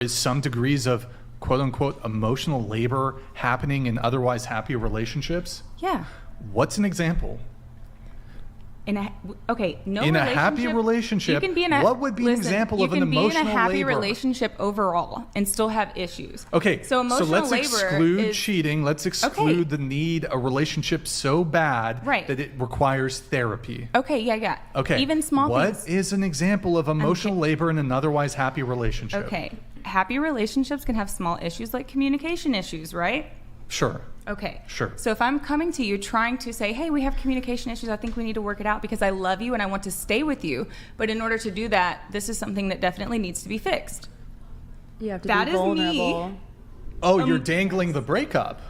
is some degrees of quote unquote emotional labor happening in otherwise happy relationships? Yeah. What's an example? In a happy relationship, you can be what would be an example of an emotional labor? You can be in a happy relationship overall and still have issues. Okay, so emotional let's labor exclude cheating. Let's exclude the need a relationship so bad that it requires therapy. Okay, yeah. Okay, even small things. What is an example of emotional labor in an otherwise happy relationship? Okay, happy relationships can have small issues like communication issues, right? Sure. Okay. Sure. So if I'm coming to you trying to say, hey, we have communication issues, I think we need to work it out because I love you and I want to stay with you. But in order to do that, this is something that definitely needs to be fixed. You have to be vulnerable. Me. Oh, you're dangling the breakup.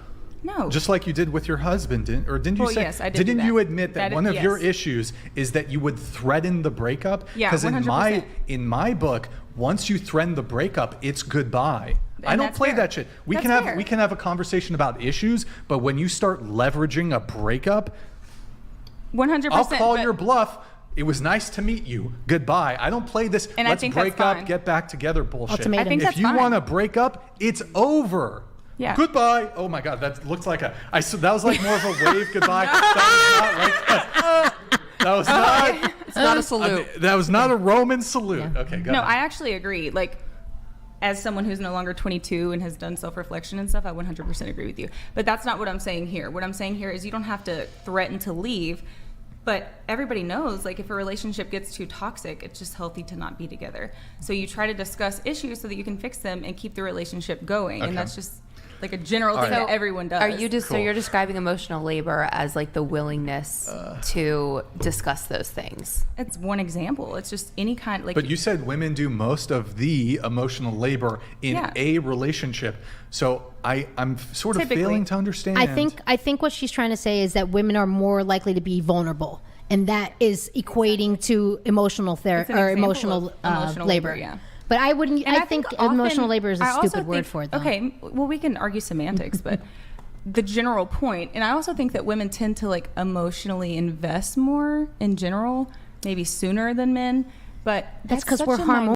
No. Just like you did with your husband, didn't you say? Yes, I did. Didn't you admit that one of your issues is that you would threaten the breakup? Yeah, because 100%. in my book, once you threaten the breakup, it's goodbye. I don't play that shit. We can have a conversation about issues, but when you start leveraging a breakup, 100%. I'll call your bluff. It was nice to meet you. Goodbye. I don't play this. And let's break up, get back together bullshit. I think if you want to break up, it's over. Yeah. Goodbye. Oh my God, that looks like that was like more of a wave goodbye. That was not. It's not a salute. That was not a Roman salute. Yeah. Okay, go ahead. I actually agree. Like, as someone who's no longer 22 and has done self-reflection and stuff, I 100% agree with you. But that's not what I'm saying here. What I'm saying here is you don't have to threaten to leave, but everybody knows, like, if a relationship gets too toxic, it's just healthy to not be together. So you try to discuss issues so that you can fix them and keep the relationship going. And that's just like a general thing that everyone does. Are you so you're describing emotional labor as like the willingness to discuss those things? It's one example. It's just any kind like. But you said women do most of the emotional labor in a relationship. So I'm sort of failing to understand. I think what she's trying to say is that women are more likely to be vulnerable, and that is equating to emotional therapy or emotional labor. Yeah. But I wouldn't. I think emotional labor is a stupid word for it, though. Okay, well, we can argue semantics, but the general point, and I also think that women tend to like emotionally invest more in general, maybe sooner than men. But that's because we're hormonal.